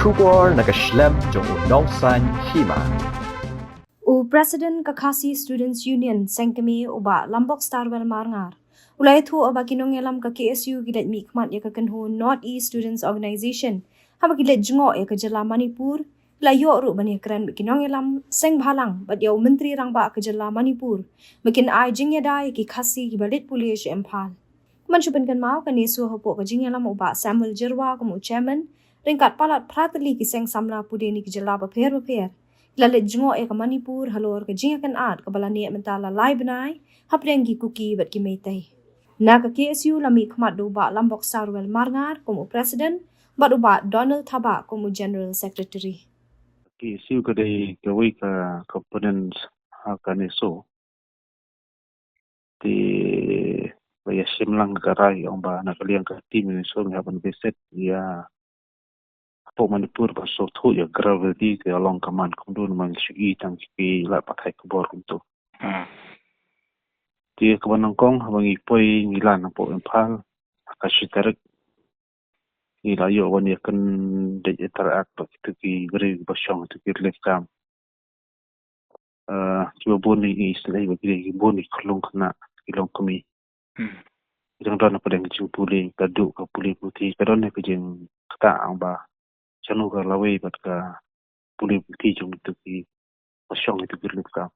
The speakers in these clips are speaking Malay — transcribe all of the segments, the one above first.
Kubor nakaslem jong udongsan Hima. President Khasi Students Union sengkemi uba Lambok Starwell Marngar. Ulai thu aba kinong elam ka KSU gidat mikmat ya kakenhu North East Students Organization. Haba gidat jengok ya kejala Manipur. Layo ru bani Ïakren kinong elam seng bhalang bat yau menteri rang ba kejala Manipur. Makin ai jing ya dai ki Khasi ki balit Pule she empal. Manchupan kan mau kan yesu hopo ka jing elam uba Samuel Jirwa kamu chairman. Ringkat palat prateli ki seng Samla pude ni kejala baper. Lalit jengok ya ke Manipur halor ke jingakan art ke balani mentala lai benai haprengi kuki bat ki meitai. Na ke KSU lami khmat do ba Lambok Starwell Marngar como president bat uba Donald Haba como general secretary. KSU kadai kawai ka components akan iso di baya simlang karai ang ba nakaliang ka team ni so ngaban beset ya po Manipur ba so thu ya gravity ke along kaman kumdun man sigi tang ki la pakai kubor kumto di kabanang kong habang ipoy ngilan po empal kasi tarik ilayo wan yakan de interact pa ki gri basyong to ki lekam kiba boni islay ba ki boni kulong kana ilong kami idang dona pa deng jing Pule kadu ka Pule puti kadon ne kajing kata ang ba chanu ka laway bat ka Pule puti jung to ki basyong to ki lekam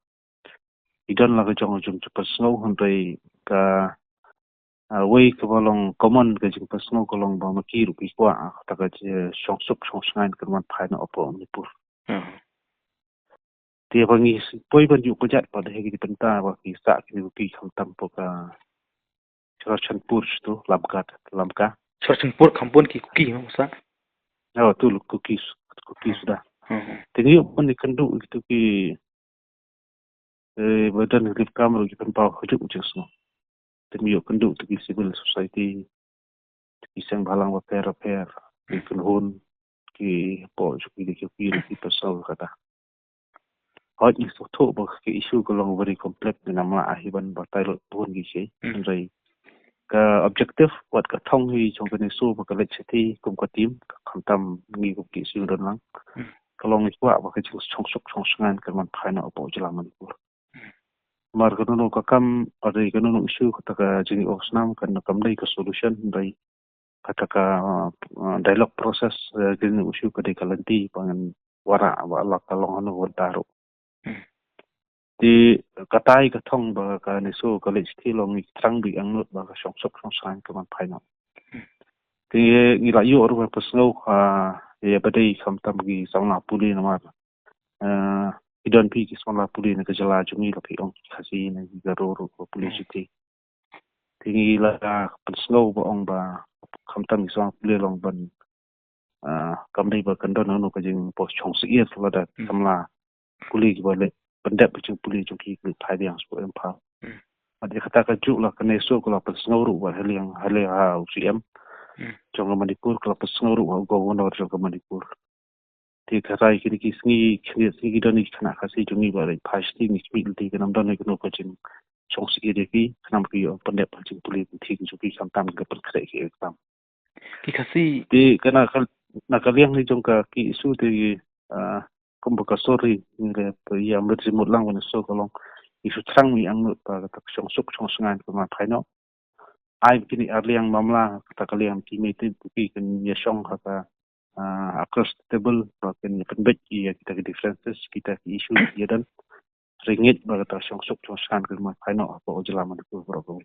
idon la ka jong pas ngau hantai ka way ka balong common ka jing pas ngau kolong ba makiru ki kwa ta ka Shongshngaiñ kan man phai na opo Manipur dia bangi poi ban yu kojat pada hari di penta ba ki sa ki khamtam po ka Shongshngaiñ tu lamka Shongshngaiñ kampun ki kuki masa tu kuki sudah jadi pun dikendu gitu ki badan lip kamera ki pempau hujuk jesno demi yo kendu tu ki civil society ki sang balang ba per ki kunhun ki po ki pasal kata hot ni so to ba ki issue ko long very complex ni nama ahiban ba tailot pun ki sei rai ka objective wat ka thong hi chong ka ni so ba ka let city kum ka team khamtam ni ko ki su don lang ka long ni kwa ba ka Shongshngaiñ kan man phai na opo jala Manipur mar ka no ka kam ade ka no issue ka ka jini osnam kan kam dai ka solution rai kata ka dialogue process jini issue ka dai ka lanti pangan wara ba la ka long no wantaro di katai ka thong ba ka ni so ka le sti long ni trang bi ang not ba ka Shongshngaiñ ka man phai na ti ni la yo ru pa snow ya badai khamtam gi Samla Pule na mar idon pi ki Samla Pule na ka jala jungi la pi ong Khasi na gi garo ko Pule city ti la pa snow ba ong ba khamtam gi Samla Pule long ban kam dai ba kan don no ka jing po Shongshngaiñ la da Samla Pule gi ba le pendap jing Pule jung ki thai yang so empal ade kata ka ju la kan so ko la pa snow ru ba heliang ha UCM jong Manipur ko pa snow ru go wona jong Manipur ti karai ki sngi doni kana Khasi jungi ba rai phasti ni speed ti kanam don ko ko jing Shongshngaiñ ki kanam ki pendap jing Pule ti ju ki samtam ka per kre ki exam ki Khasi ti kana na kaliang ni jong ka ki isu ti kumbuka sorry ni le ya mutsi mutlang wan so kolong isu trang mi ang ta Shongshngaiñ ko ma phai no ai kini arliang mamla ta kaliang ki meeting ki kan ya shong kata across the table kan penbet ya kita differences kita isu ya dan ringit ba ta Shongshngaiñ kan ma phai no apa ojala Manipur ko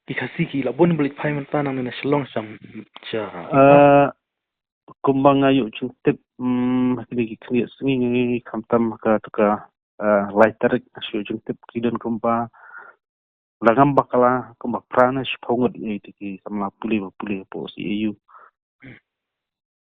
ki Khasi ki labon balik phai man tanang na shlong sam cha kumbang ayu chungtip kini sngi khamtam ka Leit asyo chungtip kidon kumpa langam bakala kumbak prana shpongot ki Samla Pule po CAU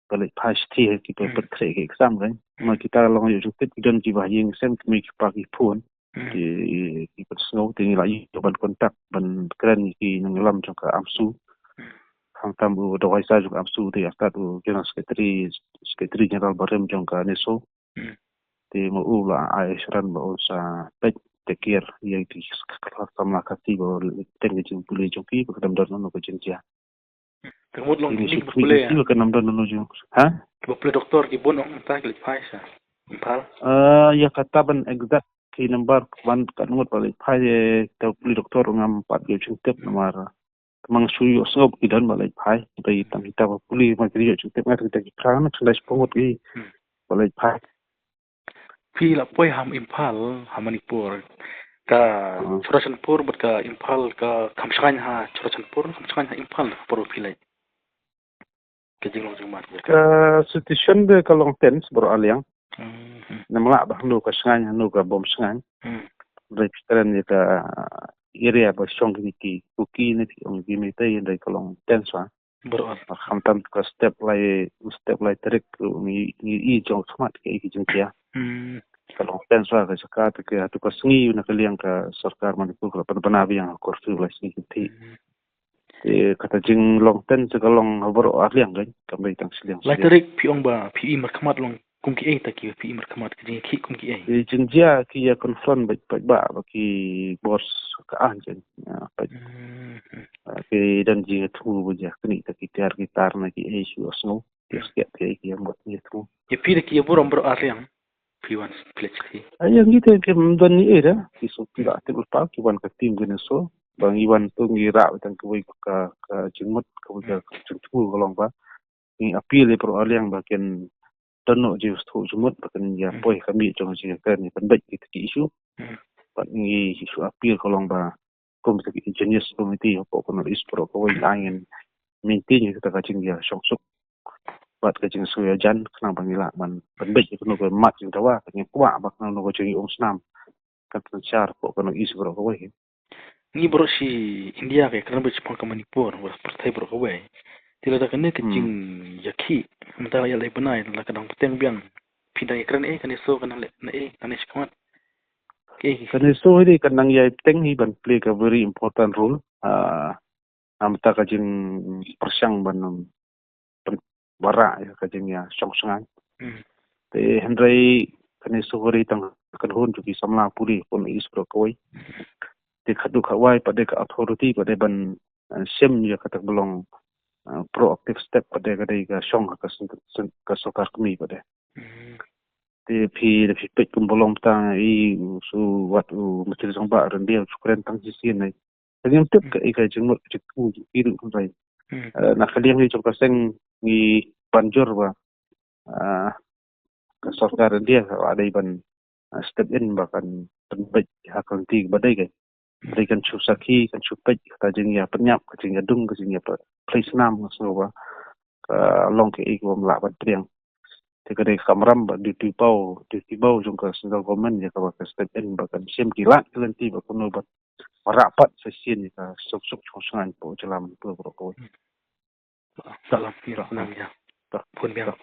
balik pasti ki pe kre ki exam kan ma kita long ayu chungtip kidon ki ba yeng sem ki pa ki phone ki snow tingi la yu ban kontak ban kren ki nanglam jong ka amsu khamtam bu do waisa jong amsu ti astat u general secretary general barem jong ka neso ti mo ula ai shran ba sa pet tekir yang ti Samla Khasi bo tengi jing Pule jong ki ba kadam don no ko jing ja Tengmut long ini ini sukmi Pule isi ya. kan namdan nuju ha Pule doktor ki bon ong ta gelit phai sa. Impal. ya kata ban exact ki number ban kan ngot balik pai ta puli doktor ngam pat ge chungtep namar mang suyo sob idan balik pai dai tam kita puli ma kriyo chungtep ngat kita ki kran chlai pongot gi balik pai Phi la poi ham Impal ham Manipur ka Chorachanpur but ka Impal ka Khomshngaiñ ha Chorachanpur Khomshngaiñ ha Impal por phi lai. Ke jinglong jingmat ya. ka situation de ka long tense bro aliang namla ba nu ka sngaiñ nu ka bom sngaiñ dai pitran ni ka area ba Shongshngaiñ ki kuki ni ti ong gi mi tai dai ka long tense wa Bro. khamtam ka step lai tarik ni i jong smat ke ki jingkia kalau pensar ke sekat ke atu pasngi na kaliang ka sarkar Manipur ka panabi yang kursu la sini ti kata jing long ten se kalong bro aliang kan kambai tang siliang Lai tarik phi ong ba phi markamat long kum ki ta ki phi markamat ki jing ki kum ki di jingjia ki ya confront ba ki bos ka anjen pa ke dan ji tu bu ja kini ta ki tiar gitar na ki issue osno ti sket ki yang buat ni tu ye phi ki ye borom bro aliang phi wan pledge ki ayang gitu ke mdan ni era ki so tidak aktif pa ki wan ka tim gene so bang iwan tu ngira tang kuwi ka jingmut ka jingtu golong ba ni apil pro aliang ba ken tono ji stu jumut ba ken ya poi kami jong ji ka ni ban bai ki isu ba ni isu apil golong ba kom ki engineers committee ko kono is pro ko wi angin maintain kita ka jing ya shongsuk bat ka jing suya jan kana bangila ban ban bai ko no ko mat jing tawa ni kwa ba kana no ko jing ong snam kan char ko kono is pro ko wi ni bro si India ke kan bich pang ka Manipur wa partai bro ko we tila da kan ne ke jing yakhi mata ya lai banai la ka dang peteng biang pida Ïakren kan so kan le na kan shkamat ke kan so ini kan nang ya teng hi ban play a very important role amta ka jing persyang ban bara ya ka jing ya Shongshngaiñ te hendrai kan so hori tang kan hon ju ki Samla Pule kon is pro koi te khadu khawai pada ka authority pada ban sem ya kata belong proactive step pada ka shong ka sokar kami pada te phi pek kum bolong ta I su wat mesti song ba ren dia Ïakren tang sisi nei yang tep ka ka jengmot jitu iru rai na kaliang ni jong seng ni banjur ba ka sokar dia ada ban step in bahkan terbaik hakang ti badai ke dari kan susaki kan supek ka jeng ya penyap ka jeng dung ka jeng ya place nam so ba ka long ke ko mla ban triang te ka de kamram ba di tipau jong ka sendal government ya ka ba step in bahkan sim kilat kelenti ba kuno ba rapat sesin ka sok Shongshngaiñ po jalam po ko salam pira nam ya pun biang